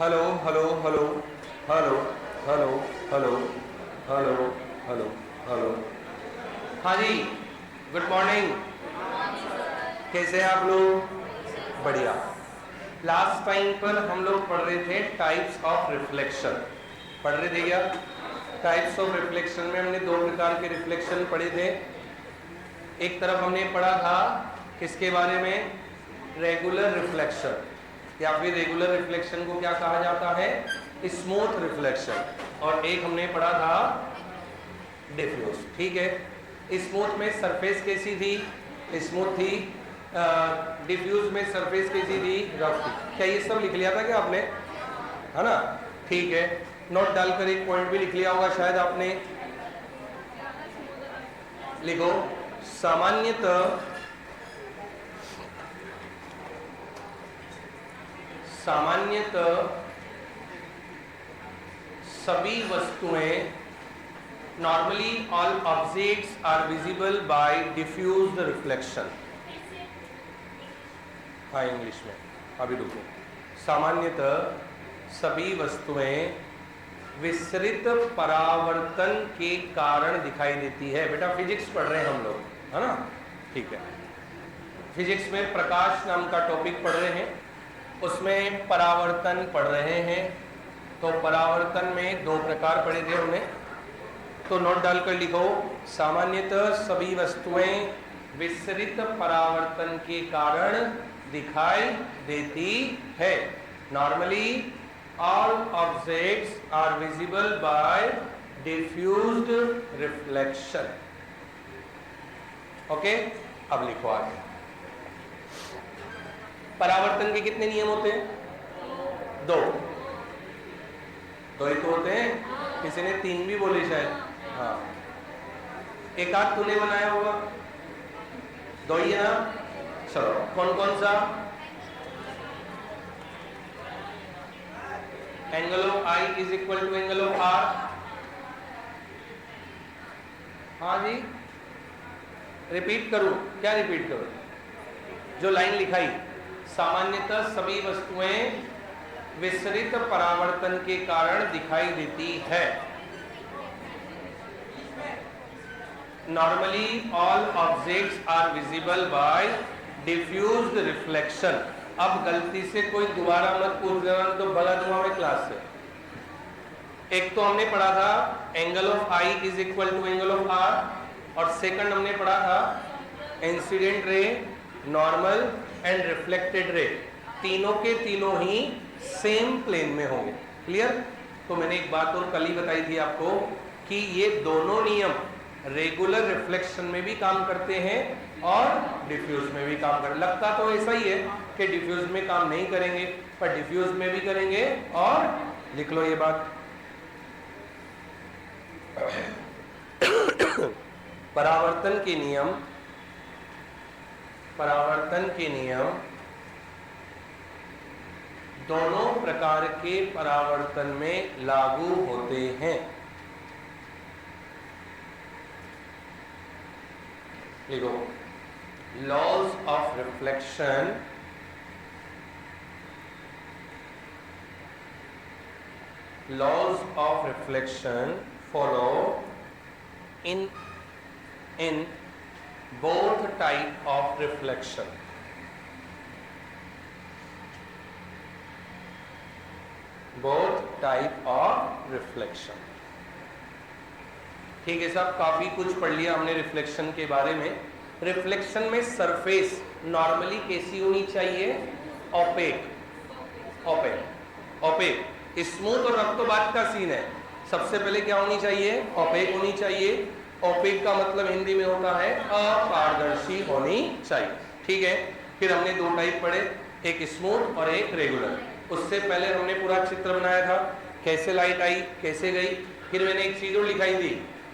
Hello hello hello hello hello hello hello hello hello. हाँ जी, good morning. कैसे हैं आप लोग? बढ़िया। लास्ट टाइम पर हम लोग पढ़ रहे थे टाइप्स ऑफ रिफ्लेक्शन। पढ़ रहे थे क्या? टाइप्स ऑफ रिफ्लेक्शन में हमने दो प्रकार के रिफ्लेक्शन पढ़े थे। एक तरफ हमने पढ़ा था किसके बारे में? रेगुलर रिफ्लेक्शन, या फिर रेगुलर रिफ्लेक्शन को क्या कहा जाता है? Smooth reflection. और एक हमने पढ़ा था डिफ्यूज। ठीक है। स्मूथ में सरफेस कैसी थी? स्मूथ थी। डिफ्यूज में सरफेस कैसी थी? रफ थी। क्या ये सब लिख लिया था क्या आपने? है ना? ठीक है। नोट डालकर एक पॉइंट भी लिख लिया होगा शायद आपने। लिखो, सामान्यतः सभी वस्तुएं, normally all objects are visible by diffused reflection. हाँ, इंग्लिश में अभी रुको। सामान्यतः सभी वस्तुएं विसरित परावर्तन के कारण दिखाई देती है। बेटा फिजिक्स पढ़ रहे हैं हम लोग, है ना? ठीक है। फिजिक्स में प्रकाश नाम का टॉपिक पढ़ रहे हैं, उसमें परावर्तन पढ़ रहे हैं। तो परावर्तन में दो प्रकार पढ़े थे हमने, तो नोट डालकर लिखो, सामान्यतः सभी वस्तुएं विसरित परावर्तन के कारण दिखाई देती है। Normally all objects are visible by diffused reflection. Okay, अब लिखो आगे। परावर्तन के कितने नियम होते हैं? दो ही तो होते हैं। किसी ने तीन भी बोले शायद। हाँ, एक आध तूने बनाया होगा। दो ही है ना? चलो, कौन कौन सा? Angle of I is equal to angle of r. हाँ जी, रिपीट करूं? क्या रिपीट करूं? जो लाइन लिखाई, सामान्यतः सभी वस्तुएं विसरित परावर्तन के कारण दिखाई देती है। Normally all objects are visible by diffused reflection. अब गलती से कोई दोबारा मत पूछ देना तो भला दूंगा मैं क्लास से। एक तो हमने पढ़ा था angle of I is equal to angle of R, और सेकंड हमने पढ़ा था incident ray, normal and reflected ray. तीनों के तीनों ही सेम प्लेन में होंगे। क्लियर? तो मैंने एक बात और कल ही बताई थी आपको कि ये दोनों नियम रेगुलर रिफ्लेक्शन में भी काम करते हैं और डिफ्यूज में भी काम करते। लगता तो ऐसा ही है कि डिफ्यूज में काम नहीं करेंगे, पर डिफ्यूज में भी करेंगे। और लिख लो ये बात, परावर्तन के नियम दोनों प्रकार के परावर्तन में लागू होते हैं। लिखो, laws of reflection follow in both type of reflection। ठीक है साहब, काफी कुछ पढ़ लिया हमने रिफ्लेक्शन के बारे में। रिफ्लेक्शन में सरफेस नॉर्मली कैसी होनी चाहिए? ओपेक। स्मूथ और रफ तो बात का सीन है। सबसे पहले क्या होनी चाहिए? ओपेक होनी चाहिए। ओपेक का मतलब हिंदी में होता है अपारदर्शी होनी चाहिए। ठीक है। फिर हमने दो टाइप पढ़े, एक स्मूथ और एक रेगुलर। उससे पहले हमने पूरा चित्र बनाया था, कैसे लाइट आई, कैसे गई। फिर मैंने एक चीज और लिखाई थी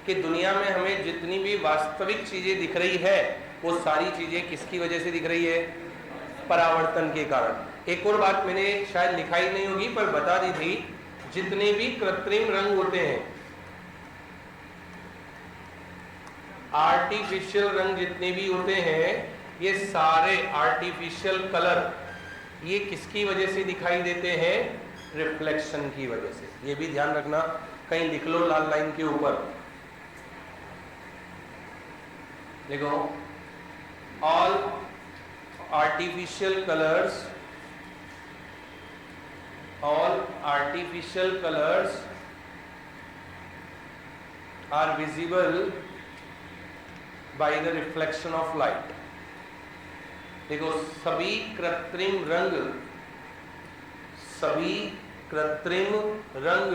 कि दुनिया में हमें जितनी भी वास्तविक चीजें दिख रही है, वो सारी चीजें किसकी वजह से दिख रही है? परावर्तन के कारण। एक और बात मैंने शायद लिखाई नहीं होगी पर बता दी थी, जितने भी कृत्रिम रंग होते हैं, आर्टिफिशियल रंग जितने भी होते हैं, ये सारे आर्टिफिशियल कलर ये किसकी वजह से दिखाई देते हैं? रिफ्लेक्शन की वजह से। ये भी ध्यान रखना, कहीं लिख लो लाल लाइन के ऊपर, देखो all artificial colours, all artificial colors are visible by the reflection of light। देखो सभी कृत्रिम रंग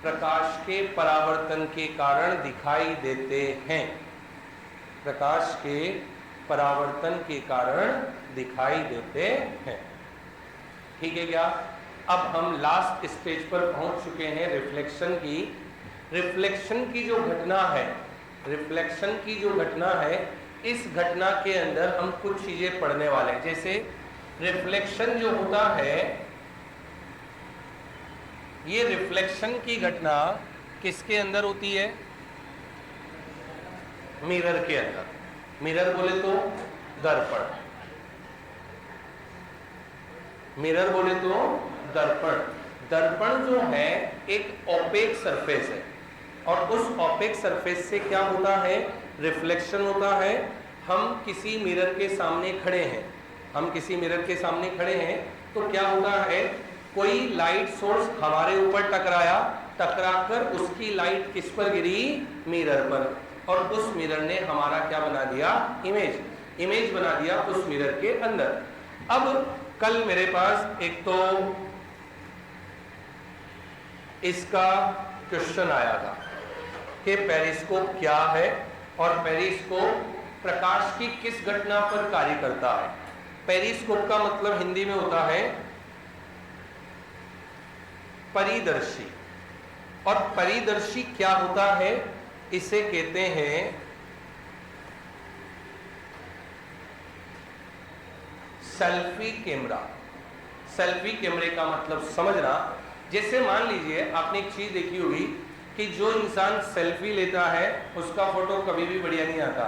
प्रकाश के परावर्तन के कारण दिखाई देते हैं, प्रकाश के परावर्तन के कारण दिखाई देते हैं। ठीक है क्या? अब हम लास्ट स्टेज पर पहुंच चुके हैं रिफ्लेक्शन की। रिफ्लेक्शन की जो घटना है, रिफ्लेक्शन की जो घटना है, इस घटना के अंदर हम कुछ चीजें पढ़ने वाले हैं। जैसे रिफ्लेक्शन जो होता है, ये रिफ्लेक्शन की घटना किसके अंदर होती है? मिरर के अंदर। मिरर बोले तो दर्पण, मिरर बोले तो दर्पण। दर्पण जो है एक ओपेक सरफेस है, और उस ओपेक सरफेस से क्या होता है? रिफ्लेक्शन होता है। हम किसी मिरर के सामने खड़े हैं, हम किसी मिरर के सामने खड़े हैं, तो क्या होता है? कोई लाइट सोर्स हमारे ऊपर टकराया, टकराकर उसकी लाइट किस पर गिरी? मिरर पर, और उस मिरर ने हमारा क्या बना दिया? इमेज बना दिया उस मिरर के अंदर। अब कल मेरे पास एक तो इसका क्वेश्चन आया था कि पेरिस्कोप क्या है और पेरिस्कोप प्रकाश की किस घटना पर कार्य करता है। पेरिस्कोप का मतलब हिंदी में होता है परिदर्शी, और परिदर्शी क्या होता है? इसे कहते हैं सेल्फी कैमरा। सेल्फी कैमरे का मतलब समझना, जैसे मान लीजिए आपने एक चीज देखी होगी कि जो इंसान सेल्फी लेता है उसका फोटो कभी भी बढ़िया नहीं आता,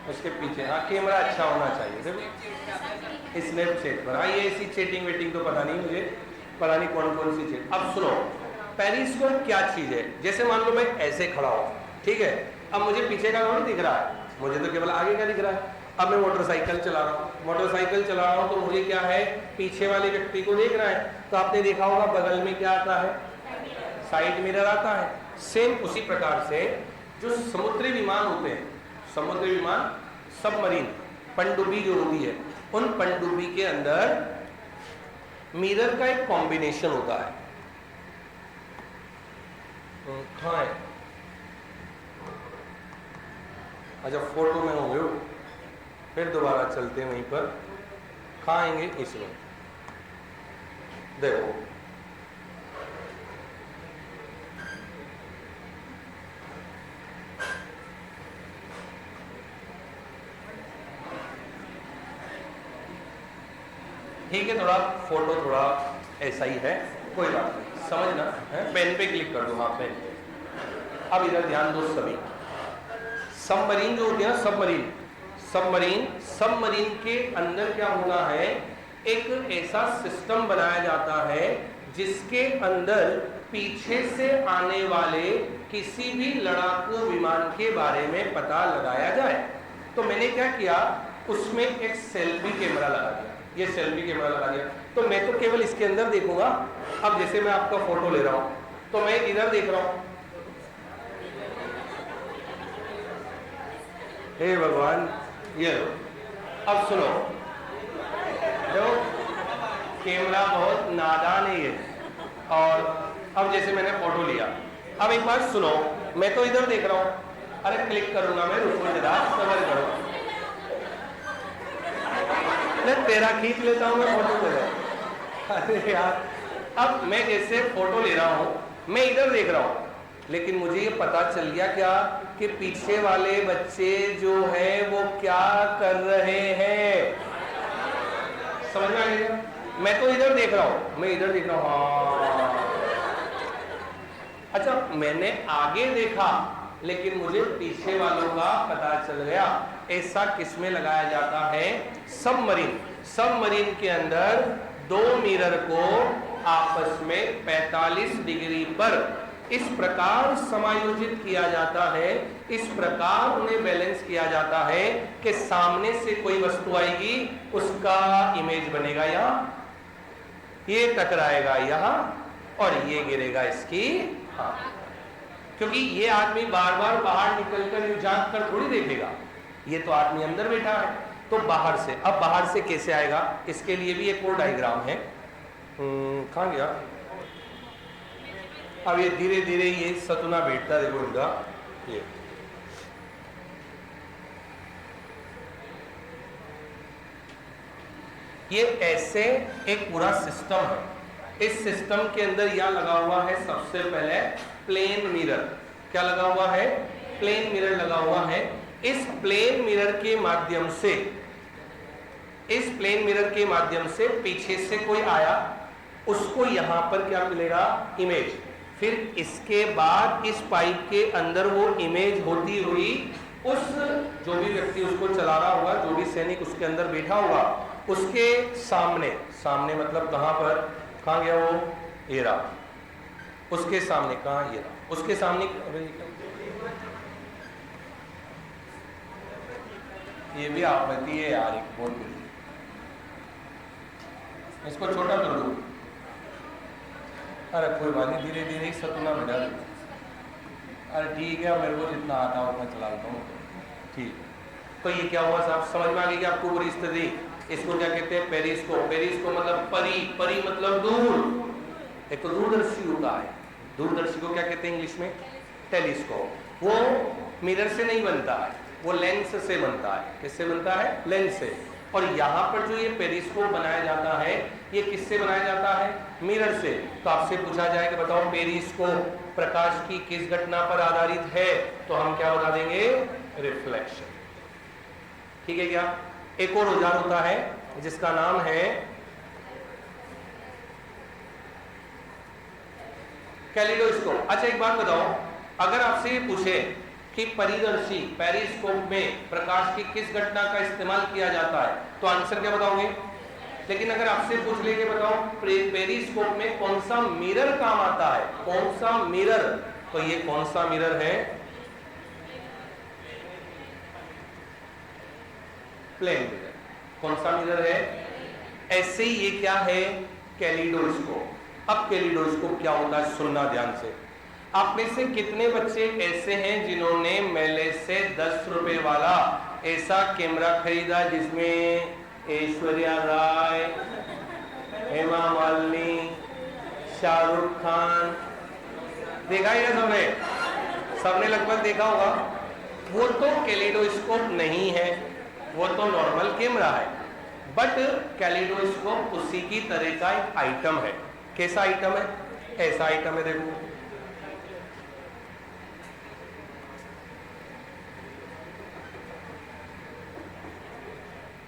उसके पीछे हाँ कैमरा अच्छा होना चाहिए। देखो स्नैपचैट पर, हाँ ये ऐसी चैटिंग वेटिंग तो पता नहीं मुझे, पता नहीं कौन कौन सी चीज। अब सुनो, पेरिस्कोप क्या चीज है? जैसे मान लो मैं ऐसे खड़ा हूं, ठीक है, अब मुझे पीछे का नहीं दिख रहा है, मुझे तो केवल आगे का दिख रहा है। अब मैं मोटरसाइकिल चला रहा हूँ, मोटरसाइकिल चला रहा हूँ तो मुझे क्या है? पीछे वाले व्यक्ति को देख रहा है, तो आपने देखा होगा बगल में क्या आता है? साइड मिरर आता है। सेम उसी प्रकार से जो समुद्री विमान होते हैं, समुद्री विमान, सबमरीन, पनडुब्बी जो होती है, उन पनडुब्बी के अंदर मिरर का एक कॉम्बिनेशन होता है। कहाँ है? अच्छा फोटो में हो गए, फिर दोबारा चलते हैं वहीं पर। कहाँ आएंगे? इसमें देखो, ठीक है, थोड़ा फोटो थोड़ा ऐसा ही है, कोई बात नहीं, समझना है। पेन पे क्लिक कर दो, हाँ पेन पे। अब इधर ध्यान दो सभी। सबमरीन जो होती है ना, सबमरीन, सबमरीन के अंदर क्या होना है? एक ऐसा सिस्टम बनाया जाता है जिसके अंदर पीछे से आने वाले किसी भी लड़ाकू विमान के बारे में पता लगाया जाए। तो मैंने क्या किया? उसमें एक सेल्फी कैमरा लगा दिया, ये सेल्फी कैमरा लगा दिया। तो मैं तो केवल इसके अंदर देखूंगा। अब जैसे मैं आपका फोटो ले रहा हूं, तो मैं इधर देख रहा हूं, हे भगवान, ये लो। अब सुनो, देखो कैमरा बहुत नादान है ये। और अब जैसे मैंने फोटो लिया, अब एक बात सुनो, मैं तो इधर देख रहा हूं, अरे क्लिक करूंगा मैं, रुको जरा सबर करो, मैं तेरा खींच लेता हूं मैं फोटो ले रहा। अरे यार, अब मैं जैसे फोटो ले रहा हूं, मैं इधर देख रहा हूं, लेकिन मुझे ये पता चल गया क्या कि पीछे वाले बच्चे जो है वो क्या कर रहे हैं। समझ में आ गया? मैं तो इधर देख रहा हूं, मैं इधर देख रहा हूं, हाँ। अच्छा, मैंने आगे देखा लेकिन मुझे पीछे वालों का पता चल गया। ऐसा किसमें लगाया जाता है? सबमरीन। सबमरीन के अंदर दो मिरर को आपस में 45 डिग्री पर इस प्रकार समायोजित किया जाता है, इस प्रकार उन्हें बैलेंस किया जाता है कि सामने से कोई वस्तु आएगी, उसका इमेज बनेगा यहां, ये टकराएगा यहां और ये गिरेगा इसकी। हाँ, क्योंकि ये आदमी बार बार बाहर निकलकर झांक कर थोड़ी देखेगा, ये तो आदमी अंदर बैठा है, तो बाहर से। अब बाहर से कैसे आएगा, इसके लिए भी एक और डायग्राम है। कहां गया? अब ये धीरे धीरे ये सतुना बैठता, देखो इनका ये ऐसे एक पूरा सिस्टम है। इस सिस्टम के अंदर यह लगा हुआ है सबसे पहले प्लेन मिरर। क्या लगा हुआ है? प्लेन मिरर लगा हुआ है। इस प्लेन मिरर के माध्यम से, इस प्लेन मिरर के माध्यम से पीछे से कोई आया, उसको यहां पर क्या मिलेगा? इमेज। फिर इसके बाद इस पाइप के अंदर वो इमेज होती हुई उस जो भी व्यक्ति उसको चला रहा होगा, जो भी सैनिक उसके अंदर बैठा होगा, उसके सामने, सामने मतलब कहां पर, कहां गया वो? ये रहा, उसके सामने, कहां? ये रहा, उसके सामने। ये भी आपत्ति है यार, एक बोल, इसको छोटा कर दो। अरे कोई बात नहीं, धीरे धीरे सतुना मिला दो। अरे ठीक है, मेरे को जितना आता है मैं चला लेता हूँ। ठीक, तो ये क्या हुआ साहब, समझ में आ गई कि आपको पूरी स्थिति? इसको क्या कहते हैं? पेरिस्कोप। पेरिस्कोप मतलब परी, परी मतलब दूर। एक तो दूरदर्शी होता है, दूरदर्शी को क्या कहते हैं इंग्लिश में? टेलीस्कोप। वो मिरर से नहीं बनता है, वो लेंस से बनता है। किससे बनता है? लेंस से। और यहाँ पर जो ये पेरिस्कोप बनाया जाता है, ये किससे बनाया जाता है? मिरर से। तो आपसे पूछा जाए कि बताओ पेरिस्कोप प्रकाश की किस घटना पर आधारित है, तो हम क्या बता देंगे? रिफ्लेक्शन। ठीक है क्या? एक और औजार होता है जिसका नाम है कैलिडोस्कोप। अच्छा एक बात बताओ, अगर आपसे ये पूछे कि परिदर्शी पेरिस्कोप में प्रकाश की किस घटना का इस्तेमाल किया जाता है, तो आंसर क्या बताओगे? लेकिन अगर आपसे पूछ ले कि बताओ पेरिस्कोप में कौन सा मिरर काम आता है, कौन सा मिरर, तो ये कौन सा मिरर है? Plane mirror. कौन सा मिरर है? ऐसे ही ये क्या है? कैलिडोस्कोप। अब कैलिडोस्कोप क्या होता है, सुनना ध्यान से। आप में से कितने बच्चे ऐसे हैं जिन्होंने मेले से 10 रुपए वाला ऐसा कैमरा खरीदा जिसमें ऐश्वर्या राय, हेमा मालिनी, शाहरुख खान, देखा है क्या सबने? सबने लगभग देखा होगा। वो तो कैलिडोस्कोप नहीं है, वो तो नॉर्मल कैमरा है, बट कैलिडोस्कोप उसी की तरह का एक आइटम है। कैसा आइटम है? ऐसा आइटम है, देखो।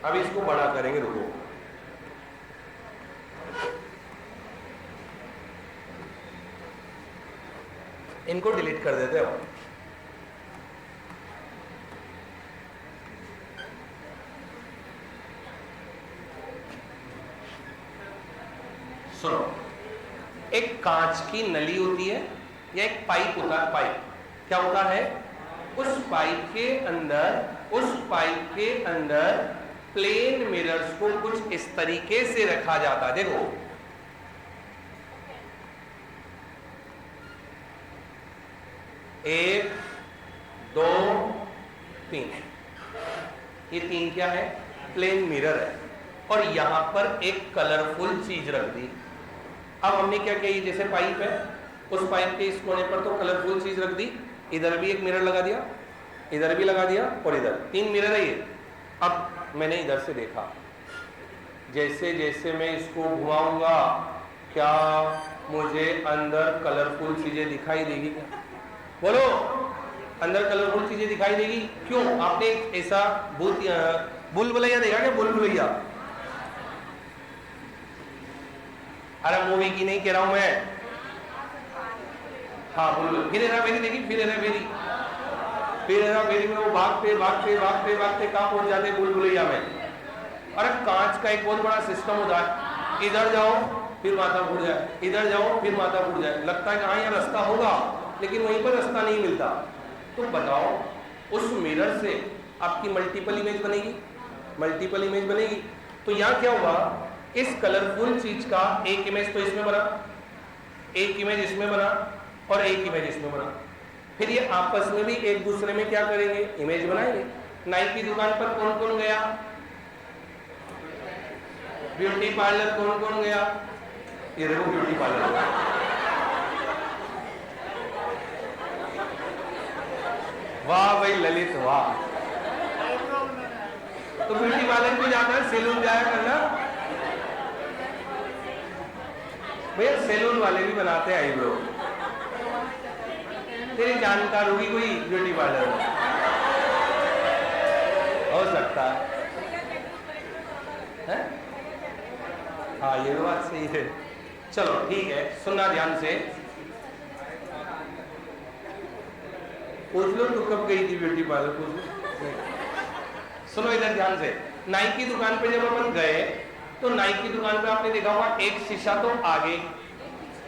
अब इसको बड़ा करेंगे, रुको। इनको डिलीट कर देते हो। सुनो, एक कांच की नली होती है या एक पाइप होता है। पाइप क्या होता है? उस पाइप के अंदर, उस पाइप के अंदर प्लेन मिरर्स को कुछ इस तरीके से रखा जाता है। देखो, एक, दो, तीन, ये तीन क्या है? प्लेन मिरर है। और यहां पर एक कलरफुल चीज रख दी। अब हमने क्या किया, जैसे पाइप है, उस पाइप के इस कोने पर तो कलरफुल चीज रख दी, इधर भी एक मिरर लगा दिया, इधर भी लगा दिया, और इधर तीन मिरर है ये। अब मैंने इधर से देखा, जैसे जैसे मैं इसको घुमाऊंगा, क्या मुझे अंदर कलरफुल चीजें दिखाई देगी? क्या बोलो, अंदर कलरफुल चीजें दिखाई देगी? क्यों? आपने ऐसा बुलबुलैया देखा क्या? बुलबुलैया, अरे मूवी की नहीं कह रहा हूं मैं, हाँ बुलबुल। फिर हेरा फेरी देखी? फिर हेरा फेरी, फिर हेरा फेरी में वो भागते भागते भागते भागते कहां पहुंच जाते? बुलबुलैया में। अरे कांच का एक बहुत बड़ा सिस्टम होता है, इधर जाओ फिर माथा फूट जाए, इधर जाओ फिर माथा फूट जाए, लगता है कि हाँ यहाँ रास्ता होगा, लेकिन वहीं पर रास्ता नहीं मिलता। तो बताओ उस मिरर से आपकी मल्टीपल इमेज बनेगी, मल्टीपल इमेज बनेगी। तो यहाँ क्या हुआ, इस कलरफुल चीज का एक इमेज तो इसमें बना, एक इमेज इसमें बना और एक इमेज इसमें बना। फिर ये आपस में भी एक दूसरे में क्या करेंगे, इमेज बनाएंगे। नाई की दुकान पर कौन कौन गया, ब्यूटी पार्लर कौन कौन गया, ये देखो ब्यूटी पार्लर, वाह भाई ललित वाह। तो ब्यूटी पार्लर भी जाता है, सैलून जाया करना भैया, सैलून वाले भी बनाते हैं आईब्रो। तेरी जानकार होगी कोई ब्यूटी पार्लर में, हो सकता है? हाँ ये बात सही है। चलो ठीक है, सुनना ध्यान से, पूछ लो तू कब गई थी ब्यूटी पार्लर, पूछ लो। सुनो इधर ध्यान से, नाई की दुकान पे जब अपन गए तो नाई की दुकान पे आपने देखा होगा एक शीशा तो आगे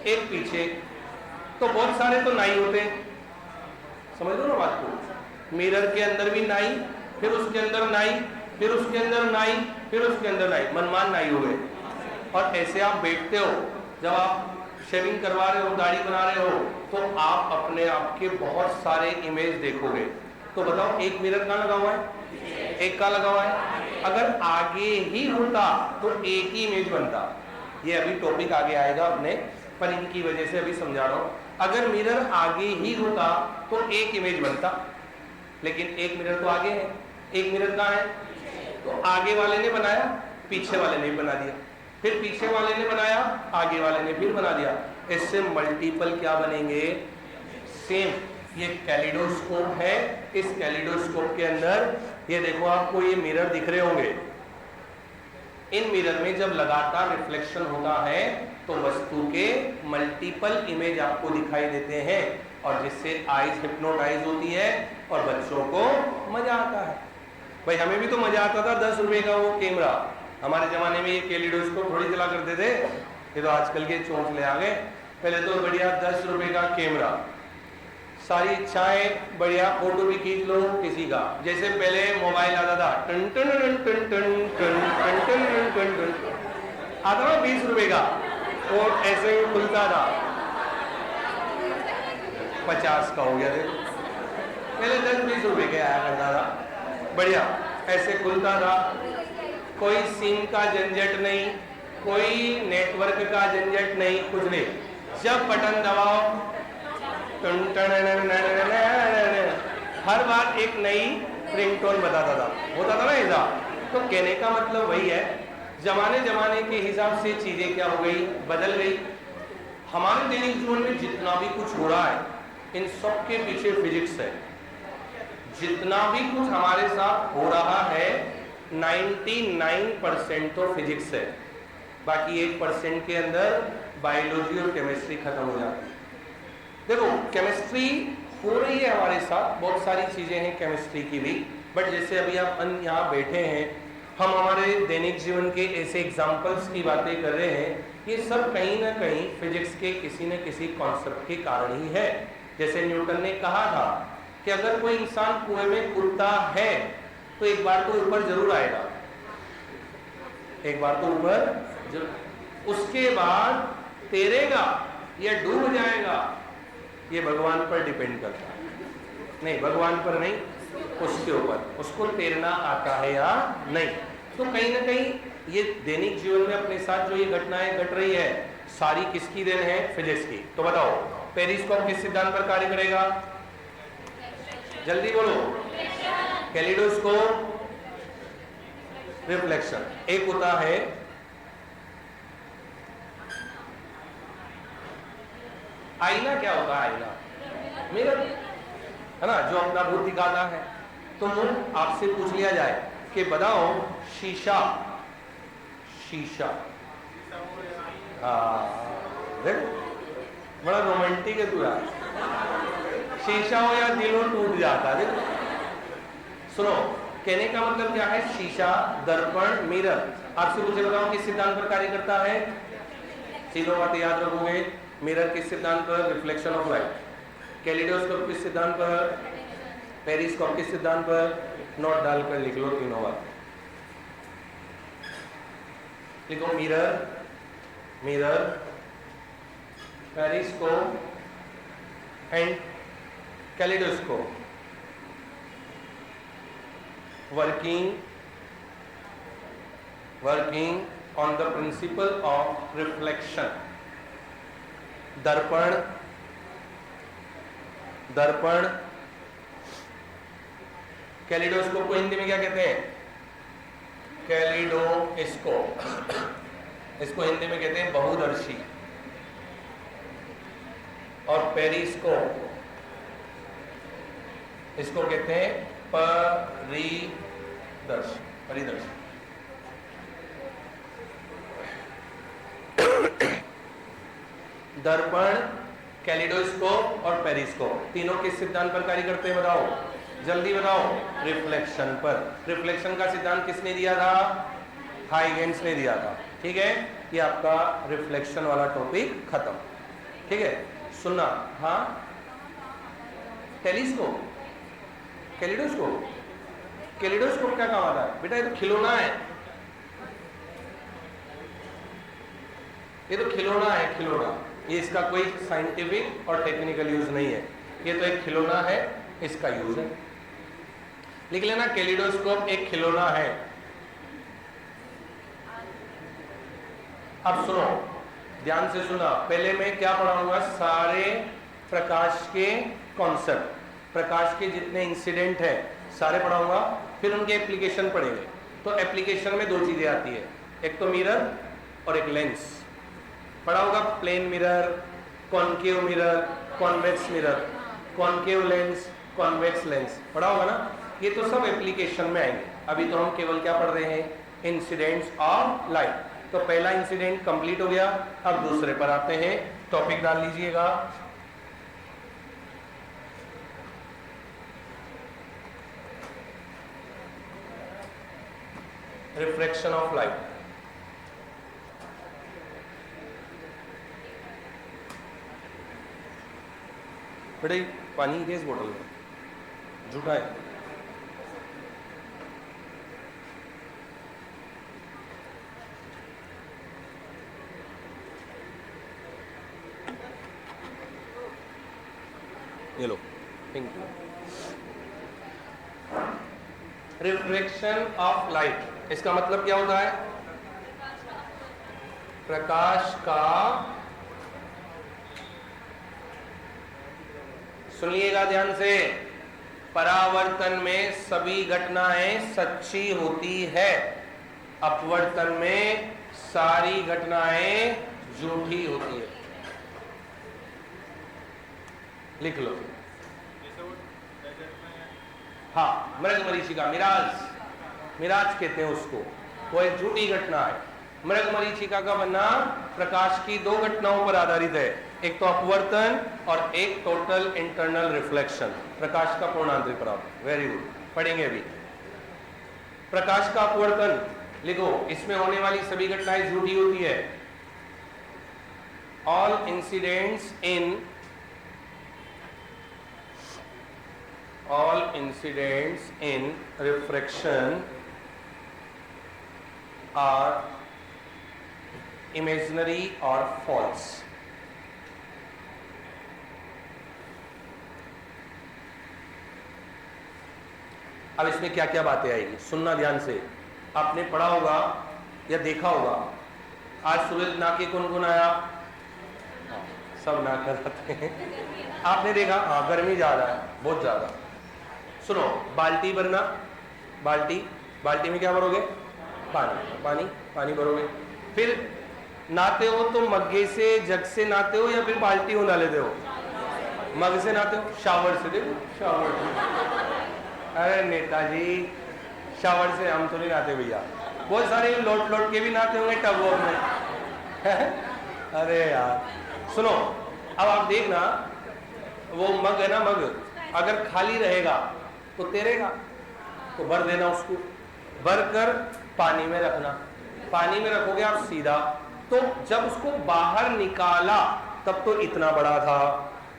एक पीछे, तो बहुत सारे तो नाई होते हैं, समझ लो ना बात को। मिरर के अंदर भी नाई, फिर उसके अंदर नाई, फिर उसके अंदर नाई, फिर उसके अंदर नाई, मनमान नाई हो गए। और ऐसे आप बैठते हो, जब आप शेविंग करवा रहे हो, दाढ़ी बना रहे हो, तो आप अपने आप के बहुत सारे इमेज देखोगे। तो बताओ एक मिरर कहाँ लगा हुआ है, एक कहाँ लगा हुआ है? अगर आगे ही होता तो एक ही इमेज बनता। ये अभी टॉपिक आगे आएगा अपने, पर इनकी वजह से अभी समझा रहा हूं। अगर मिरर आगे ही होता तो एक इमेज बनता, लेकिन एक मिरर तो आगे है, एक मिरर कहाँ है? तो आगे वाले ने बनाया, पीछे वाले ने बना दिया, फिर पीछे वाले ने बनाया, आगे वाले ने फिर बना दिया। इससे मल्टीपल क्या बनेंगे? सेम। ये कैलिडोस्कोप है, इस कैलिडोस्कोप के अंदर ये देखो आपको ये मिरर दिख रहे होंगे। इन मिरर में जब लगातार रिफ्लेक्शन होता है तो वस्तु के मल्टीपल इमेज आपको दिखाई देते हैं, और जिससे आईज हिप्नोटाइज होती है और बच्चों को मजा आता है। भाई हमें भी तो मजा आता था 10 रुपए का वो कैमरा, हमारे जमाने में ये कैलिडोस्कोप थोड़ी चला करते थे, ये तो आजकल के चोंचले आ गए। पहले तो बढ़िया 10 रुपए का कैमरा, सारी इच्छाएं बढ़िया, फोटो भी खींच लो किसी का। जैसे पहले मोबाइल आता था, टन टन टन टन टन टन टन टन टन टन आता था 20 रुपए का, और ऐसे ही खुलता था, 50 का हो गया। देखो पहले 10-20 रुपए के आया करता था, बढ़िया ऐसे खुलता था, कोई सिम का झंझट नहीं, कोई नेटवर्क का झंझट नहीं, कुछ नहीं। जब बटन दबाओ हर बार एक नई रिंगटोन बताता था, होता था ना ऐसा। तो कहने का मतलब वही है, जमाने जमाने के हिसाब से चीजें क्या हो गई, बदल गई। हमारे दैनिक जीवन में जितना भी कुछ हो रहा है, इन सब के पीछे फिजिक्स है। जितना भी कुछ हमारे साथ हो रहा है 99% तो फिजिक्स है, बाकी 1% के अंदर बायोलॉजी और केमिस्ट्री खत्म हो जाती है। देखो केमिस्ट्री हो रही है हमारे साथ, बहुत सारी चीजें हैं केमिस्ट्री की भी, बट जैसे अभी आप यहाँ बैठे हैं, हम हमारे दैनिक जीवन के ऐसे एग्जाम्पल्स की बातें कर रहे हैं, ये सब कहीं ना कहीं फिजिक्स के किसी न किसी कॉन्सेप्ट के कारण ही है। जैसे न्यूटन ने कहा था कि अगर कोई इंसान कुएं में कूदता है तो एक बार तो ऊपर जरूर आएगा, एक बार तो ऊपर जरूर, उसके बाद तैरेगा या डूब जाएगा, ये भगवान पर डिपेंड करता है। नहीं, भगवान पर नहीं, उसके ऊपर, उसको तैरना आता है या नहीं। तो कहीं ना कहीं ये दैनिक जीवन में अपने साथ जो ये घटनाएं घट रही है, सारी किसकी देन है? फिजिक्स की। तो बताओ पेरिस्कोप किस सिद्धांत पर कार्य करेगा? जल्दी बोलो। Kaleidoscope reflection. एक होता है आईना। क्या होता है आईना? मिरर है ना, जो अपना भूत दिखाता है। तो आपसे पूछ लिया जाए कि बताओ शीशा, शीशा, देखो बड़ा रोमांटिक है तू यार। शीशा हो या दिल हो टूट जाता है। देखो सुनो, कहने का मतलब क्या है? शीशा, दर्पण, मिरर। आपसे मुझे बताओ किस सिद्धांत पर कार्य करता है? तीनों बातें याद रखोगे। मिरर किस सिद्धांत पर? Reflection of light. कैलिडोस्कोप किस सिद्धांत पर? पेरिस्कोप किस सिद्धांत पर? नोट डालकर लिख लो तीनों बातें। लिखो mirror, mirror, periscope and kaleidoscope working on the principle of reflection. दर्पण, दर्पण, कैलिडोस्कोप को हिंदी में क्या कहते हैं? कैलिडोस्कोप। इसको हिंदी में कहते हैं बहुदर्शी। और पेरिस्कोप इसको कहते हैं परिदर्शी, परिदर्शी। दर्पण, कैलिडोस्कोप और पेरिस्कोप तीनों किस सिद्धांत पर कार्य करते हैं? बताओ, जल्दी बताओ। रिफ्लेक्शन पर। रिफ्लेक्शन का सिद्धांत किसने दिया था? हाइगेंस ने दिया था। ठीक है, ये आपका रिफ्लेक्शन वाला टॉपिक खत्म। ठीक है, सुनना। हाँ, टेलीस्कोप, कैलिडोस्कोप, कैलिडोस्कोप क्या काम आता है? बेटा ये तो खिलौना है, ये तो खिलौना है, खिलौना। ये इसका कोई साइंटिफिक और टेक्निकल यूज नहीं है, ये तो एक खिलौना है, इसका यूज है। लिख लेना, कैलिडोस्कोप एक खिलौना है। अब सुनो, ध्यान से सुना। पहले मैं क्या पढ़ाऊंगा? सारे प्रकाश के कॉन्सेप्ट, प्रकाश के जितने इंसिडेंट है सारे पढ़ाऊंगा, फिर उनके एप्लीकेशन पढ़ेंगे। तो एप्लीकेशन में दो चीजें आती है, एक तो मिरर और एक लेंस। पढ़ा होगा plane mirror, concave mirror, convex mirror, concave lens, convex lens, पढ़ा होगा ना? ये तो सब एप्लीकेशन में आएंगे। अभी तो हम केवल क्या पढ़ रहे हैं? Incidents of light. तो पहला इंसिडेंट कंप्लीट हो गया, अब दूसरे पर आते हैं। टॉपिक डाल लीजिएगा, रिफ्रैक्शन ऑफ लाइट। बेटा पानी की इस बोतल में झूठा है। ये लो, thank you. Refraction of light, इसका मतलब क्या होता है? प्रकाश का, सुनिएगा ध्यान से, परावर्तन में सभी घटनाएं सच्ची होती है, अपवर्तन में सारी घटनाएं झूठी होती है। लिख लो। हाँ, मृग मरीचिका, मिराज, मिराज कहते हैं उसको, वो एक झूठी घटना है। मृग मरीचिका का बनना प्रकाश की दो घटनाओं पर आधारित है, एक तो अपवर्तन और एक टोटल इंटरनल रिफ्लेक्शन, प्रकाश का पूर्णांतरिक परावर्तन। वेरी गुड, पढ़ेंगे अभी। प्रकाश का अपवर्तन लिखो, इसमें होने वाली सभी घटनाएं झूठी होती है। All incidents in refraction are imaginary और फॉल्स। अब इसमें क्या क्या बातें आएगी, सुनना ध्यान से। आपने पढ़ा होगा या देखा होगा, आज सूरज नाके कौन आया? सब ना कराते हैं। आपने देखा, हाँ गर्मी ज्यादा है, बहुत ज्यादा। सुनो, बाल्टी भरना, बाल्टी में क्या भरोगे? पानी भरोगे। फिर नहाते हो तो मग्गे से, जग से नहाते हो या फिर बाल्टी उड़ा लेते हो? मग से नहाते हो? शावर से? देखो शावर से। अरे नेताजी, शावर से हम तो नहीं नहाते भैया, बहुत सारे लौट के भी नहाते होंगे टब में। अरे यार सुनो, अब आप देखना, वो मग है ना, मग अगर खाली रहेगा तो तैरेगा, तो भर देना उसको, भर कर पानी में रखना। पानी में रखोगे आप सीधा, तो जब उसको बाहर निकाला तब तो इतना बड़ा था,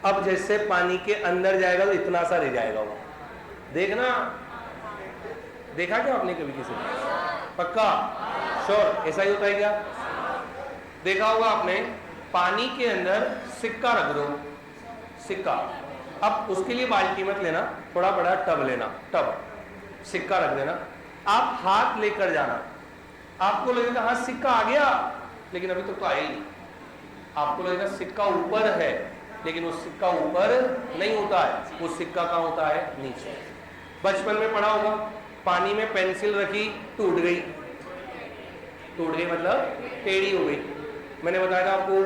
अब जैसे पानी के अंदर जाएगा तो इतना सा रह जाएगा वो। देखना, देखा क्या आपने कभी किसी ने? पक्का श्योर ऐसा ही होता है क्या? देखा होगा आपने, पानी के अंदर सिक्का रख दो, सिक्का। अब उसके लिए बाल्टी मत लेना, थोड़ा बड़ा टब लेना, टब, सिक्का रख देना। आप हाथ लेकर जाना, आपको लगेगा हाँ सिक्का आ गया, लेकिन अभी तक तो आया ही नहीं। आपको लगेगा सिक्का ऊपर है, लेकिन वो सिक्का ऊपर नहीं होता है, वो सिक्का कहाँ होता है? नीचे। बचपन में पढ़ा होगा, पानी में पेंसिल रखी, टूट गई। टूट गई मतलब टेढ़ी हो गई। मैंने बताया था आपको,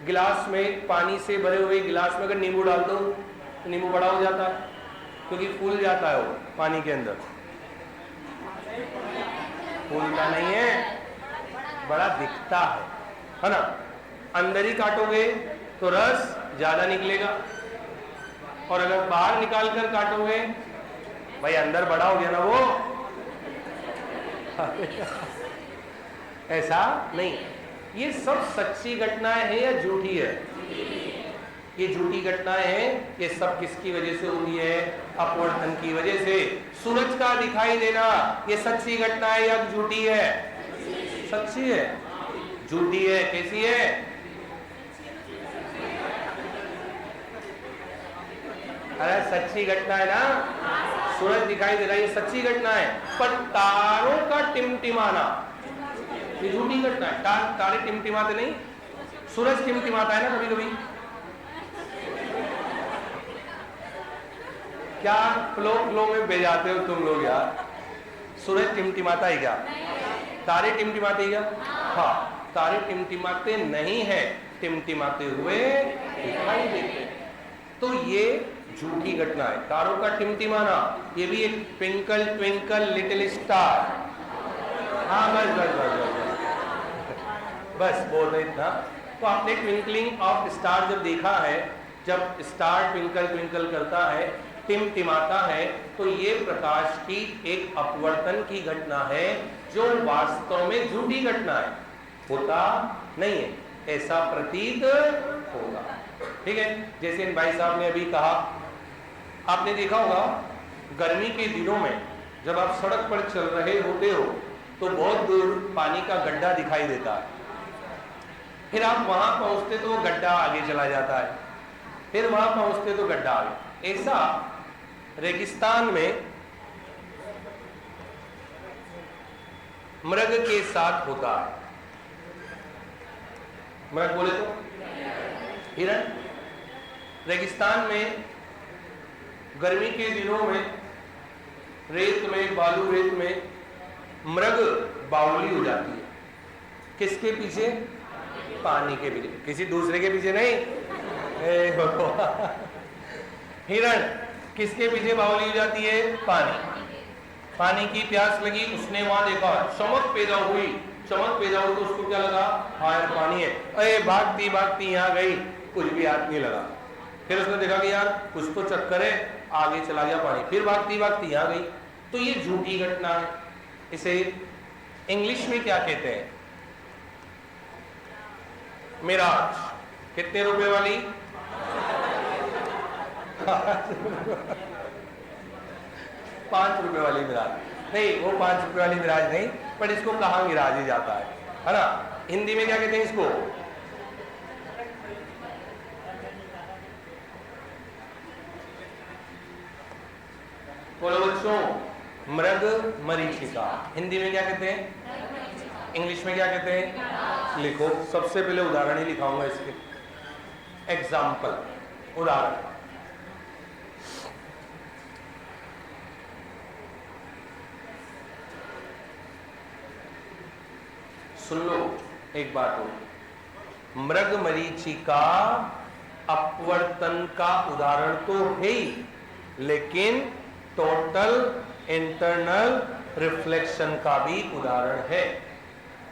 गिलास में, पानी से भरे हुए गिलास में अगर नींबू डाल दो तो नींबू बड़ा हो जाता है, क्योंकि फूल जाता है वो पानी के अंदर। फूलता नहीं है, बड़ा दिखता है ना। अंदर ही काटोगे तो रस ज्यादा निकलेगा, और अगर बाहर निकाल कर काटोगे, भाई अंदर बड़ा हो गया ना वो। ऐसा नहीं। ये सब सच्ची घटनाएं हैं या झूठी है? ये झूठी घटनाएं हैं। ये सब किसकी वजह से हुई है? अपवर्तन की वजह से। सूरज का दिखाई देना, ये सच्ची घटना है या झूठी है? सच्ची है। झूठी है, कैसी है? अरे सच्ची घटना है ना, सूरज दिखाई दे रहा है, ये सच्ची घटना है। पर तारों का टिमटिमाना, ये झूठी घटना है। तारे टिमटिमाते नहीं, सूरज टिमटिमाता है ना कभी कभी। क्या फ्लो फ्लो में बह जाते हो तुम लोग यार? सूरज टिमटिमाता है क्या? तारे टिमटिमाते क्या? हाँ, तारे टिमटिमाते नहीं है, टिमटिमाते हुए दिखाई देते। तो ये झूठी घटना है, तारों का टिमटिमाना। ये भी एक ट्विंकल ट्विंकल लिटिल स्टार। हाँ बस बस बस बस बस बोल रहे इतना। तो आपने ट्विंकलिंग ऑफ स्टार जब देखा है, जब स्टार ट्विंकल ट्विंकल करता है, टिमटिमाता है, तो ये प्रकाश की एक अपवर्तन की घटना है, जो वास्तव में झूठी घटना है, होता नहीं है, ऐसा प्रतीत होगा। ठीक है, जैसे इन भाई साहब ने अभी कहा, आपने देखा होगा गर्मी के दिनों में जब आप सड़क पर चल रहे होते हो तो बहुत दूर पानी का गड्ढा दिखाई देता है, फिर आप वहां पहुंचते तो वो गड्ढा आगे चला जाता है, फिर वहां पहुंचते तो गड्ढा आगे। ऐसा रेगिस्तान में मृग के साथ होता है। मृग बोले तो हिरण। रेगिस्तान में गर्मी के दिनों में रेत में, बालू रेत में मृग बावली हो जाती है। किसके पीछे? पानी के पीछे, किसी दूसरे के पीछे नहीं। हिरण किसके पीछे बावली हो जाती है? पानी। पानी की प्यास लगी, उसने वहां देखा, चमक पैदा हुई, चमक पैदा हुई तो उसको क्या लगा? हाँ यार पानी है। अरे भागती भागती यहाँ गई, कुछ भी हाथ नहीं लगा। फिर उसने देखा कि यार कुछ तो चक्कर है, आगे चला गया पानी, फिर भागती भागती यहाँ गई। तो ये झूठी घटना है। इसे इंग्लिश में क्या कहते हैं? मिराज। कितने रुपए वाली? 5 रुपए वाली मिराज नहीं, वो 5 रुपए वाली मिराज नहीं, पर इसको कहा मिराज ही जाता है ना। हिंदी में क्या कहते हैं इसको? बोलो बच्चों, मृग मरीचिका। हिंदी में क्या कहते हैं? इंग्लिश में क्या कहते हैं? लिखो। सबसे पहले उदाहरण ही लिखाऊंगा इसके, एग्जाम्पल, उदाहरण। सुन लो एक बात हो, मृग मरीचिका अपवर्तन का उदाहरण तो है ही, लेकिन टोटल इंटरनल रिफ्लेक्शन का भी उदाहरण है।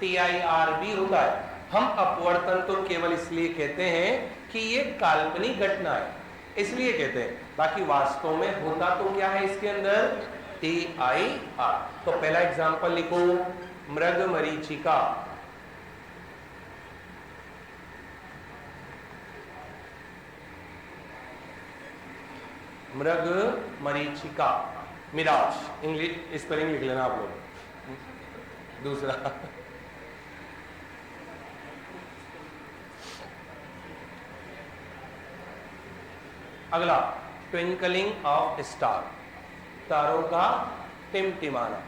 TIR भी होता है। हम अपवर्तन तो केवल इसलिए कहते हैं कि ये काल्पनिक घटना है, इसलिए कहते हैं। बाकी वास्तव में होता तो क्या है इसके अंदर? TIR। तो पहला एग्जांपल लिखो, मृग मरीचिका। मृग मरीचिका, मिराज, इंग्लिश स्पेलिंग लिख लेना आप लोग। दूसरा अगला, ट्विंकलिंग ऑफ स्टार, तारों का टिमटिमाना।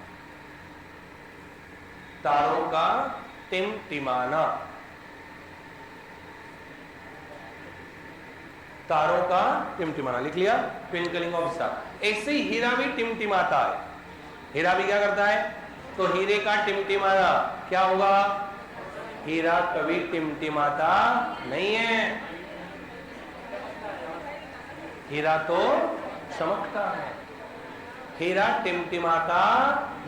तारों का टिमटिमाना, तारों का टिमटिमाना लिख लिया, ट्विंकलिंग ऑफ स्टार। ऐसे ही हीरा भी टिमटिमाता है। हीरा भी क्या करता है? तो हीरे का टिमटिमाना क्या होगा? हीरा कभी टिमटिमाता नहीं है, हीरा तो चमकता है। हीरा टिमटिमाता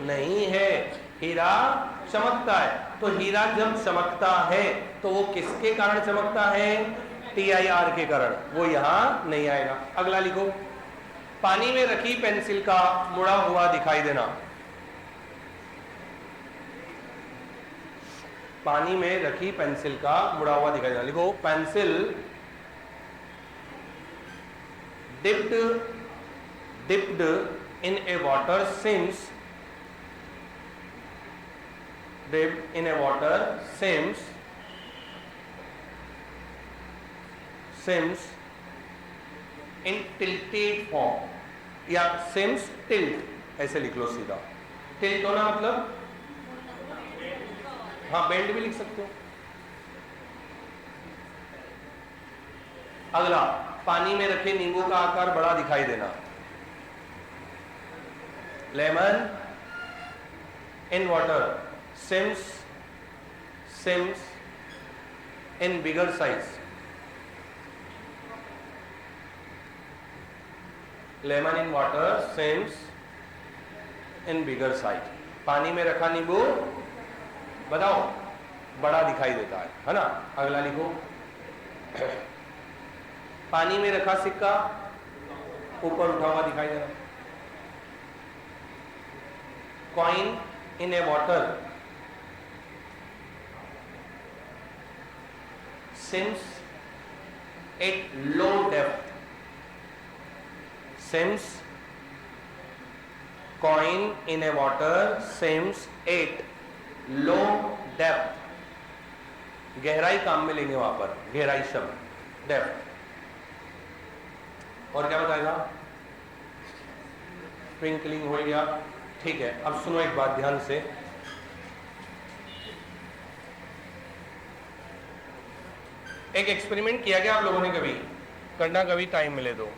नहीं है, हीरा चमकता है। तो हीरा जब चमकता है तो वो किसके कारण चमकता है? TIR के कारण, वो यहां नहीं आएगा। अगला लिखो, पानी में रखी पेंसिल का मुड़ा हुआ दिखाई देना। पानी में रखी पेंसिल का मुड़ा हुआ दिखाई देना। लिखो, pencil dipped in a water seems dipped in a water seems in tilted form, या seems tilt ऐसे लिख लो सीधा। tilt होना मतलब, हाँ बेंड भी लिख सकते हो। अगला, पानी में रखे नींबू का आकार बड़ा दिखाई देना। Lemon in water seems in bigger size। Lemon in water seems in bigger size। पानी में रखा नींबू बताओ बड़ा दिखाई देता है ना। अगला लिखो, पानी में रखा सिक्का ऊपर उठा हुआ दिखाई दे रहा। Coin in A water seems at low depth। seems coin in a water seems at low depth। गहराई काम में लेंगे वहां पर, गहराई शब्द डेप्थ। और क्या बताएगा? ट्विंकलिंग हो गया। ठीक है, अब सुनो एक बात ध्यान से। एक एक्सपेरिमेंट किया गया आप लोगों ने, कभी करना, कभी टाइम मिले तो।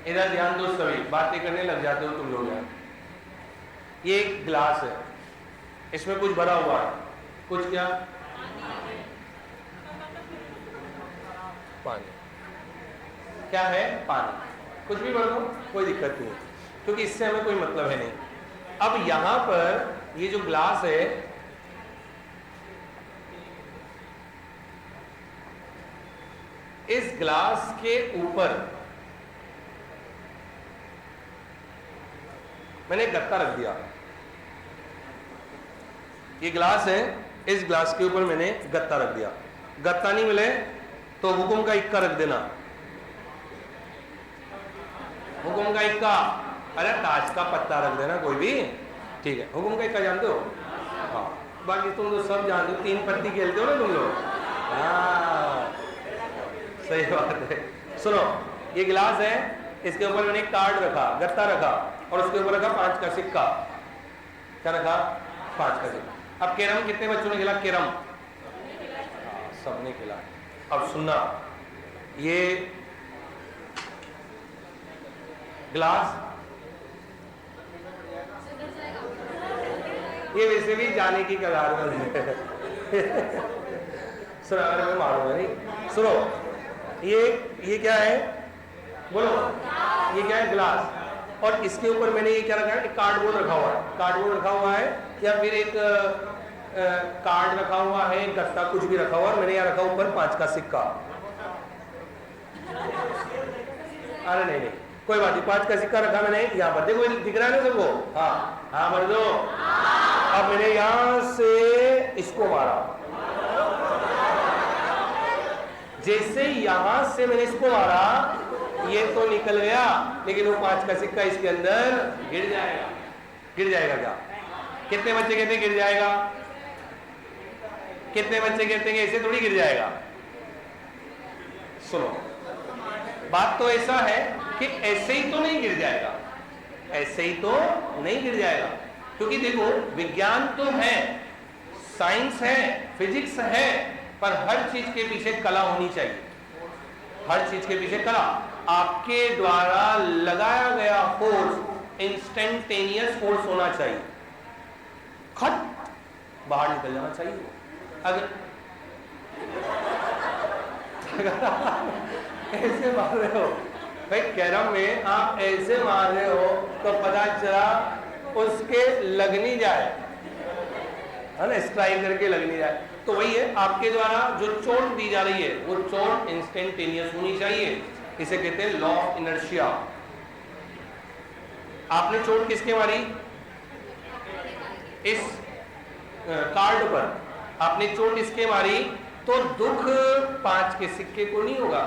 इधर ध्यान दो, सभी बातें करने लग जाते हो तुम लोग यार। ये एक ग्लास है, इसमें कुछ भरा हुआ है, कुछ क्या? पानी। क्या है? पानी। कुछ भी भर दो, कोई दिक्कत नहीं, क्योंकि इससे हमें कोई मतलब है नहीं। अब यहां पर ये जो ग्लास है, इस ग्लास के ऊपर मैंने गत्ता रख दिया। ये ग्लास है, इस ग्लास के ऊपर मैंने गत्ता रख दिया। गत्ता नहीं मिले तो हुकुम का इक्का रख देना। हुकुम का इक्का, अरे ताज का पत्ता रख देना कोई भी, ठीक है। हुकुम का इक्का जानते हो? हाँ, बाकी तुम तो सब जानते हो, 3 पत्ती खेलते हो ना तुम लोग। हाँ सही बात है। सुनो, ये गिलास है, इसके ऊपर मैंने एक कार्ड रखा, गत्ता रखा, और उसके ऊपर रखा 5 का सिक्का। क्या रखा? 5 का सिक्का। अब कैरम कितने बच्चों ने खेला? कैरम सबने खेला। अब सुनना, ये ग्लास, ये वैसे भी जाने की कगार में है। सुनो, अगर मैं मारूंगा नहीं। सुनो, ये क्या है? बोलो, ये क्या है? ग्लास। और इसके ऊपर मैंने ये क्या रखा है? कार्डबोर्ड रखा हुआ है। कार्डबोर्ड रखा हुआ है या फिर एक कार्ड रखा हुआ है, गत्ता कुछ भी रखा हुआ है, मैंने यहाँ रखा ऊपर 5 का सिक्का। अरे नहीं नहीं कोई बात नहीं, 5 का सिक्का रखा मैंने यहाँ पर, देखो दिख रहा है ना सबको? हाँ हाँ भर दो। अब मैंने यहाँ से इसको मारा, जैसे यहां से मैंने इसको मारा ये तो निकल गया, लेकिन वो 5 का सिक्का इसके अंदर गिर जाएगा। गिर जाएगा क्या? कितने बच्चे कहते हैं गिर जाएगा? कितने बच्चे कहते हैं ऐसे थोड़ी गिर जाएगा? सुनो, बात तो ऐसा है कि ऐसे ही तो नहीं गिर जाएगा, ऐसे ही तो नहीं गिर जाएगा, क्योंकि देखो विज्ञान तो है, साइंस है, फिजिक्स है, पर हर चीज के पीछे कला होनी चाहिए। हर चीज के पीछे कला। आपके द्वारा लगाया गया फोर्स इंस्टेंटेनियस फोर्स होना चाहिए, खट बाहर निकल जाना चाहिए। अगर ऐसे मार रहे हो भाई, कैरम में आप ऐसे मार रहे हो तो पता चला उसके लग नहीं जाए, है ना, स्ट्राइक करके लग नहीं जाए। तो वही है, आपके द्वारा जो चोट दी जा रही है वो चोट इंस्टेंटेनियस होनी चाहिए, इसे कहते हैं लॉ ऑफ इनर्शिया। आपने चोट किसके मारी? इस कार्ड पर आपने चोट इसके मारी, तो दुख 5 के सिक्के को नहीं होगा।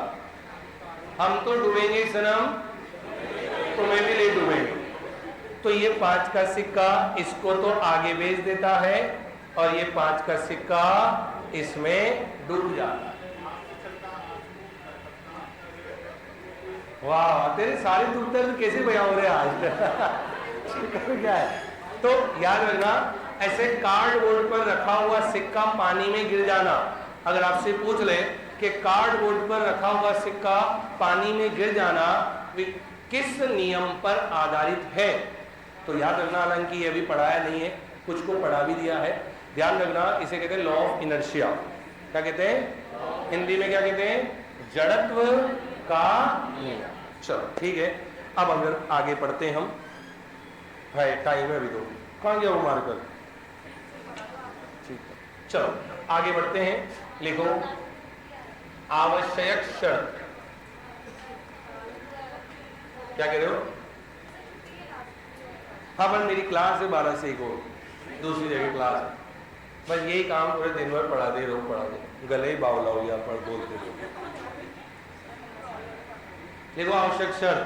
हम तो डूबेंगे सनम, तुम्हें भी ले डूबेंगे। तो ये 5 का सिक्का इसको तो आगे भेज देता है और ये 5 का सिक्का इसमें डूब जाता है। वाह, तेरे सारे दुख दर्द कैसे बयां हो रहे हैं आज? क्या है? तो याद रखना, ऐसे कार्डबोर्ड पर रखा हुआ सिक्का पानी में गिर जाना, अगर आपसे पूछ ले कि कार्डबोर्ड पर रखा हुआ सिक्का पानी में गिर जाना किस नियम पर आधारित है, तो याद रखना, हालांकि ये अभी पढ़ाया नहीं है, कुछ को पढ़ा भी दिया है, ध्यान रखना, इसे कहते हैं लॉ ऑफ इनर्शिया। क्या कहते हैं हिंदी में? क्या कहते हैं? जड़त्व का नियम। चलो ठीक है, अब अगर आगे पढ़ते हैं हम, है टाइम है अभी तो, कहाँ गया वो मार्कर? ठीक है, चलो आगे बढ़ते हैं। लिखो आवश्यक शर्त। क्या कह रहे हो? हाँ, पर मेरी क्लास है 12 से 1 और दूसरी जगह क्लास है, बस यही काम पूरे दिन भर पढ़ा दे रहो, गले बावला हो गया पढ़ बोलते रहो। देखो आवश्यक शर्त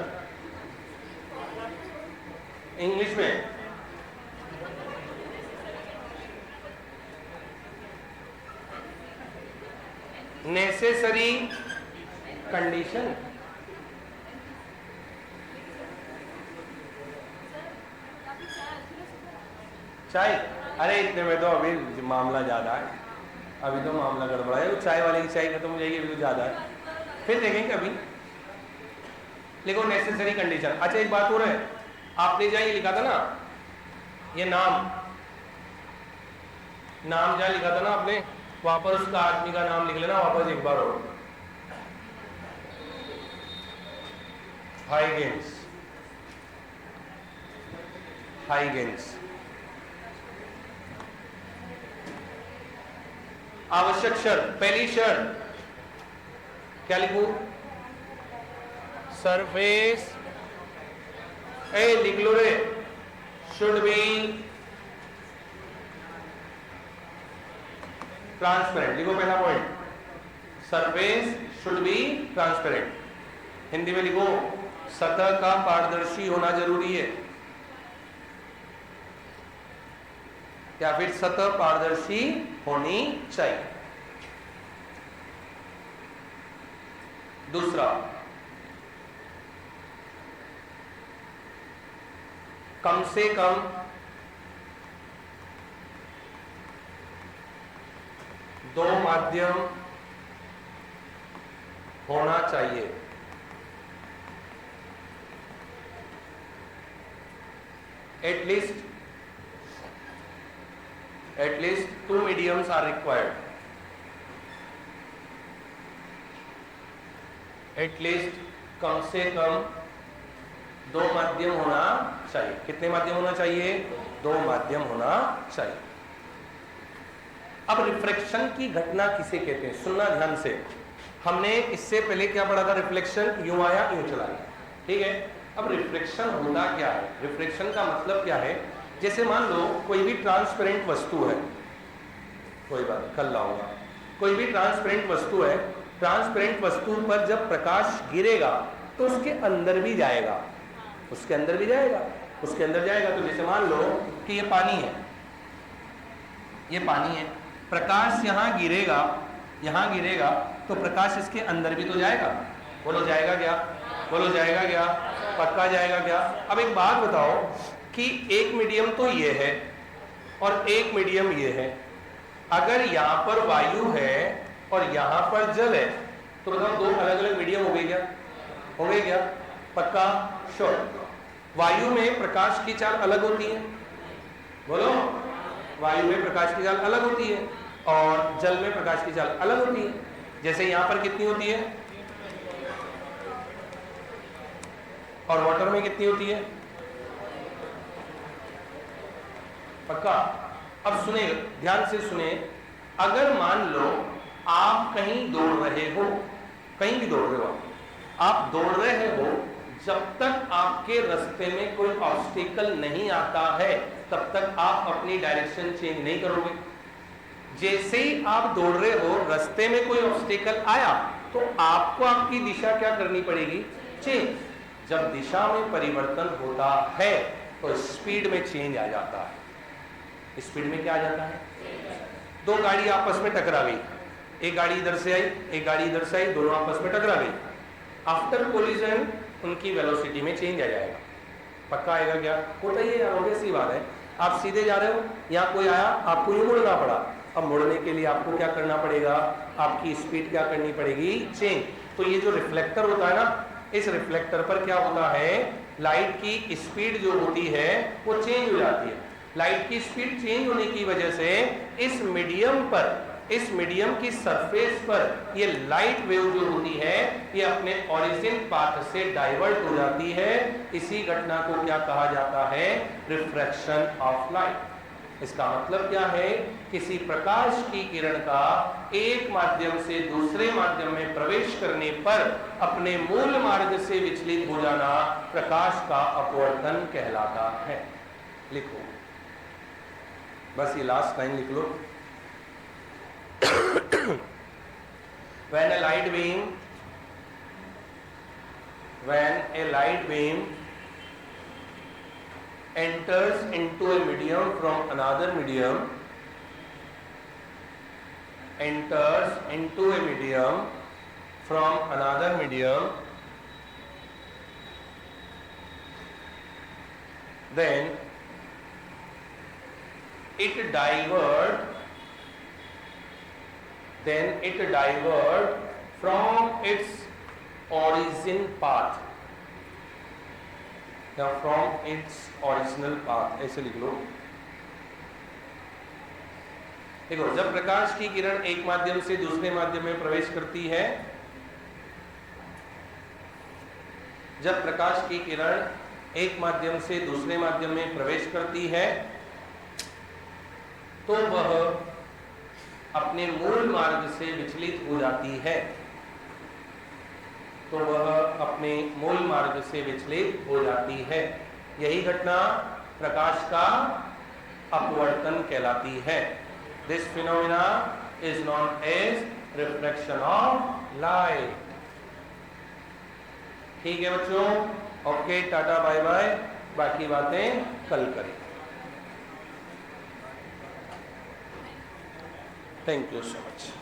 इंग्लिश में नेसेसरी कंडीशन। चाय, अरे इतने में तो अभी मामला ज्यादा है, अभी तो मामला गड़बड़ा है, चाय वाले की चाय खत्म हो जाएगी, अभी तो ज्यादा है, फिर देखेंगे अभी। लिखो नेसेसरी कंडीशन। अच्छा एक बात हो रहा है, आपने जहाँ ये लिखा था ना, ये नाम जहाँ लिखा था ना आपने, वहां पर उसका आदमी का नाम लिख लेना वापस एक बार और। Huygens, Huygens. आवश्यक शर्त, पहली शर्त क्या लिखूं? सरफेस, लिख लो रे, शुड बी ट्रांसपेरेंट। लिखो पहला point, surface should be transparent. Hindi में लिखो सतह का पारदर्शी होना जरूरी है, या फिर सतह पारदर्शी होनी चाहिए। दूसरा, कम से कम दो माध्यम होना चाहिए। At least 2 mediums are required. At least कम से कम दो माध्यम होना चाहिए। कितने माध्यम होना चाहिए? दो माध्यम होना चाहिए। अब रिफ्रैक्शन की घटना किसे कहते हैं? सुनना ध्यान से। हमने इससे पहले क्या पढ़ा था? रिफ्लेक्शन यूं आया यूं चला गया, ठीक है। अब रिफ्रैक्शन होता क्या है? रिफ्रैक्शन का मतलब क्या है? जैसे मान लो कोई भी ट्रांसपेरेंट वस्तु है, कोई बात कल लाऊंगा, कोई भी ट्रांसपेरेंट वस्तु है, ट्रांसपेरेंट वस्तु पर जब प्रकाश गिरेगा तो उसके अंदर भी जाएगा, उसके अंदर भी जाएगा, उसके अंदर जाएगा। तो जैसे मान लो कि ये पानी है, ये पानी है, प्रकाश यहाँ गिरेगा, यहाँ गिरेगा तो प्रकाश इसके अंदर भी तो जाएगा। बोलो जाएगा क्या? बोलो जाएगा क्या? पक्का जाएगा क्या? अब एक बात बताओ कि एक मीडियम तो ये है और एक मीडियम ये है। अगर यहाँ पर वायु है और यहाँ पर जल है तो बताओ दो अलग अलग मीडियम हो गए क्या? हो गए क्या? पक्का? श्योर। वायु में प्रकाश की चाल अलग होती है, बोलो, वायु में प्रकाश की चाल अलग होती है और जल में प्रकाश की चाल अलग होती है। जैसे यहां पर कितनी होती है और वाटर में कितनी होती है? पक्का? अब सुने, ध्यान से सुने। अगर मान लो आप कहीं दौड़ रहे हो, कहीं भी दौड़ रहे हो, आप दौड़ रहे हो, जब तक आपके रास्ते में कोई ऑब्स्टिकल नहीं आता है तब तक आप अपनी डायरेक्शन चेंज नहीं करोगे। जैसे ही आप दौड़ रहे हो, रास्ते में कोई ऑब्स्टिकल आया तो आपको आपकी दिशा क्या करनी पड़ेगी? चेंज। जब दिशा में परिवर्तन होता है तो स्पीड में चेंज आ जाता है। स्पीड में क्या आ जाता है? दो गाड़ी आपस में टकरा गई, एक गाड़ी इधर से आई, एक गाड़ी इधर से आई, दोनों आपस में टकरा गई। आफ्टर कोलिजन उनकी वेलोसिटी में चेंज आ जाएगा। पक्का आएगा क्या? होता ही है यार, ऑब्वियस बात है। आप सीधे जा रहे हो, यहाँ कोई आया, आपको यूं मुड़ना पड़ा। अब मुड़ने के लिए आपको क्या करना पड़ेगा? आपकी स्पीड क्या करनी पड़ेगी? चेंज। तो ये जो रिफ्लेक्टर होता है ना, इस रिफ्लेक्टर पर क्या होता है? लाइट की स्पीड जो होती है वो चेंज हो जाती है। लाइट की स्पीड चेंज होने की वजह से इस मीडियम पर, इस मीडियम की सरफेस पर ये लाइट वेव जो होती है ये अपने ओरिजिन पाथ से डाइवर्ट हो जाती है। इसी घटना को क्या कहा जाता है? Refraction of light. इसका मतलब क्या है? किसी प्रकाश की किरण का एक माध्यम से दूसरे माध्यम में प्रवेश करने पर अपने मूल मार्ग से विचलित हो जाना प्रकाश का अपवर्तन कहलाता है। लिखो, बस ये लास्ट लाइन लिख लो। when a light beam enters into a medium from another medium, then it divert from its origin path या from its original path, ऐसे लिख लो। देखो, जब प्रकाश की किरण एक माध्यम से दूसरे माध्यम में प्रवेश करती है, जब प्रकाश की किरण एक माध्यम से दूसरे माध्यम में प्रवेश करती है तो वह अपने मूल मार्ग से विचलित हो जाती है, तो वह अपने मूल मार्ग से विचलित हो जाती है। यही घटना प्रकाश का अपवर्तन कहलाती है। This phenomena is known as refraction of light. ठीक है बच्चों, ओके, टाटा बाय बाय, बाकी बातें कल करें। Thank you so much.